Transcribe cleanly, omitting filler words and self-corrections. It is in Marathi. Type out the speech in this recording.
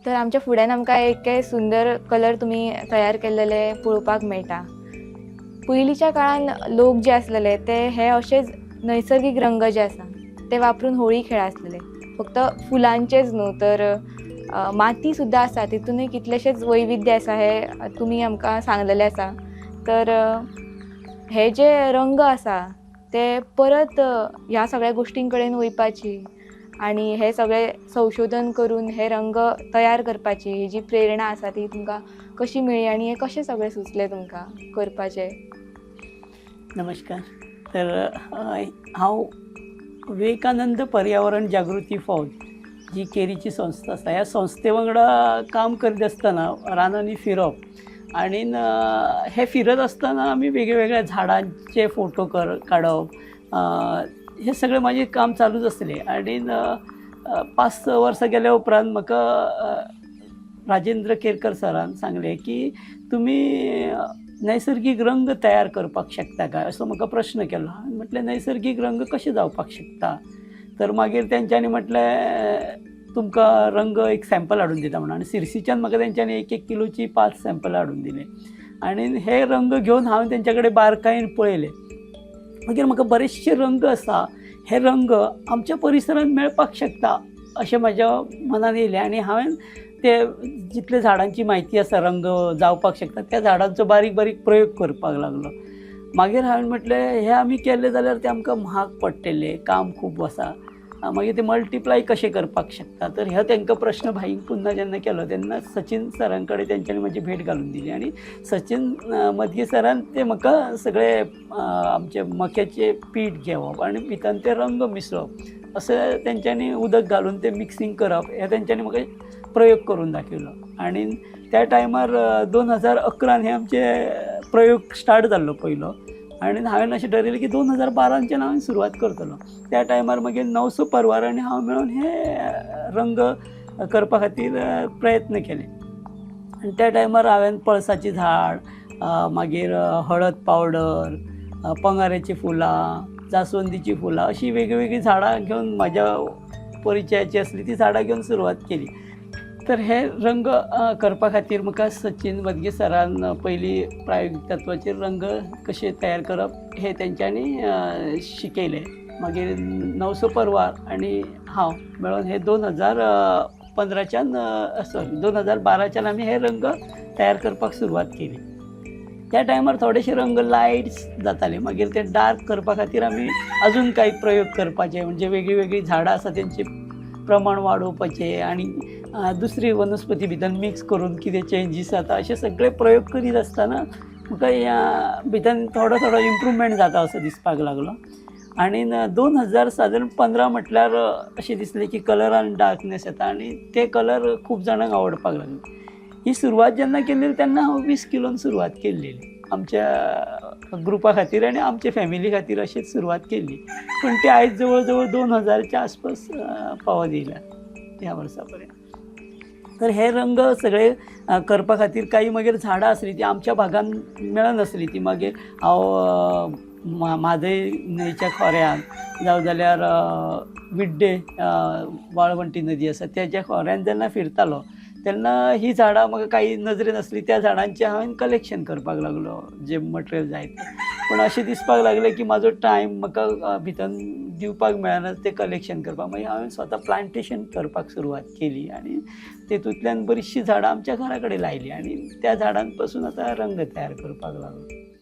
तर आमच्या फुड्यान आमकां एक सुंदर कलर तुमी तयार केल्लेले पळोवपाक मेळटा। पयलींच्या काळान लोक जे आसलेले ते हे अशेच नैसर्गिक रंग जे आसा ते वापरून होळी खेळासलेले। फक्त फुलांचेच न्हू तर माती सुद्दां आसा, तितूनय कितलेशेच वैविध्य आसा हे तुमी आमकां सांगलेले आसा। तर हे जे रंग आसा ते परत ह्या सगळ्या गोश्टीं कडेन वयपाची आनी हे सगळे संशोधन करून हे रंग तयार करपाची ही जी प्रेरणा आसा ती तुमकां कशी मेळ्ळी आनी हे कशें सगळें सुचलें तुमकां करपाचें? नमस्कार। तर हांव विवेकानंद पर्यावरण जागृती फौज जी केरीची संस्था आसा ह्या संस्थे वांगडा काम करीत आसतना रानांनी फिरप आणि हे फिरत असताना आम्ही वेगवेगळ्या झाडांचे फोटो काढप हे सगळें माझे काम चालूच आसलें। आणि 5-6 वर्सां गेल्या उपरांत म्हाका राजेंद्र केरकर सरान सांगलें की तुमी नैसर्गिक रंग तयार करपाक शकता काय, असो म्हाका प्रश्न केलो। हांवें म्हटलें नैसर्गिक रंग कशे जावपाक शकता? तर मागीर तेंच्यांनी म्हटलें तुमकां रंग एक सॅम्पल हाडून दिता म्हणून, आनी सिरसीच्यान म्हाका तेंच्यांनी 1-1 किलोची 5 सॅम्पल हाडून दिले आणि हे रंग घेवन हांवें तेंच्या कडेन बारकायेन पळयले। मागीर म्हाका बरेचशे रंग आसा हे रंग आमच्या परिसरांत मेळपाक शकता अशें म्हाज्या मनान येयलें आनी हांवें ते जितले झाडांची म्हायती आसा रंग जावपाक शकता त्या झाडांचो बारीक बारीक प्रयोग करपाक लागलो। मागीर हांवें म्हटलें हे आमी केलें जाल्यार ते आमकां म्हाग पडटलें, काम खूब आसा, मागीर ते मल्टिप्लाय कशें करपाक शकता। तर हे तांकां प्रश्न भाईक पुन्हा जेन्ना केलो तेन्ना सचिन सरां कडेन तेंच्यांनी म्हाजी भेट घालून दिली आनी सचिन मदगी सरान ते म्हाका सगळे आमचे मक्याचें पीठ घेवप आनी भितर ते रंग मिसळप अशें तेंच्यांनी उदक घालून ते मिक्सिंग करप हे तेंच्यांनी म्हाका प्रयोग करून दाखयलो। आणि त्या टायमार 2011 हे आमचे प्रयोग स्टार्ट जाल्लो पयलो आणि हांवें अशें ठरयलें की 2012च्यान हांवें सुरवात करतलो। त्या टायमार मागीर 900 परवारांनी हांव मेळून हे रंग करपा खातीर प्रयत्न केले। आनी त्या टायमार हांवें पळसाचें झाड, मागीर हळद पावडर, पंगाऱ्याची फुलां, जासवंदीची फुलां अशीं वेगळीवेगळी झाडां घेवन म्हाज्या परिचयाची आसली ती झाडां घेवन सुरवात केली। तर हे रंग करपा खातीर म्हाका सचिन मदगी सरान पयलीं प्रायोगीक तत्वाचेर रंग कशे तयार करप हे तेंच्यांनी शिकयलें। मागीर 900 परवार आनी हांव मेळून हे 2012च्यान आमी हे रंग तयार करपाक सुरवात केली। त्या टायमार थोडेशे रंग लायट्स जाताले, मागीर ते डार्क करपा खातीर आमी अजून काही प्रयोग करपाचे, म्हणजे वेगळी वेगळी झाडां आसा तेंचे प्रमाण वाडोवपाचे आनी दुसरी वनस्पती भितर मिक्स करून कितें चेंजीस जाता अशे सगळे प्रयोग करीत आसतना म्हाका ह्या भितर थोडो थोडो इम्प्रूवमेंट जाता असो दिसपाक लागलो। आणि 2015 म्हटल्यार अशें दिसलें की कलरान डार्कनेस येता आनी ते कलर खूब जाणांक आवडपाक लागले। ही सुरवात जेन्ना केल्ली तेन्ना हांव 20 किलोन सुरवात केल्लेली आमच्या ग्रुपा खातीर आनी आमचे फॅमिली खातीर अशीच सुरवात केल्ली, पूण ती आयज जवळ जवळ 2000च्या आसपास पावत येयल्या ह्या वर्सा पर्यंत। तर हे रंग सगळे करपा खातीर काही मागीर झाडां आसलीं ती आमच्या भागान मेळनासलीं, ती मागीर हांव म्हादय न्हंयच्या खोऱ्यान जावं जाल्यार विड्डे वाळवंटी नदी आसा तेच्या खोऱ्यान जेन्ना फिरतालो तेन्ना ही झाडां म्हाका काही नजरेन आसलीं त्या झाडांचें हांवें कलेक्शन करपाक लागलो जे मटेरियल जाय तें। पूण अशें दिसपाक लागलें की म्हाजो टायम म्हाका भितर दिवपाक मेळना तें कलेक्शन करपाक, मागीर हांवें स्वता प्लांटेशन करपाक सुरवात केली आनी तेतूंतल्यान बरीचशीं झाडां आमच्या घरा कडेन लायलीं आनी त्या झाडां पासून आतां रंग तयार करपाक लागलो।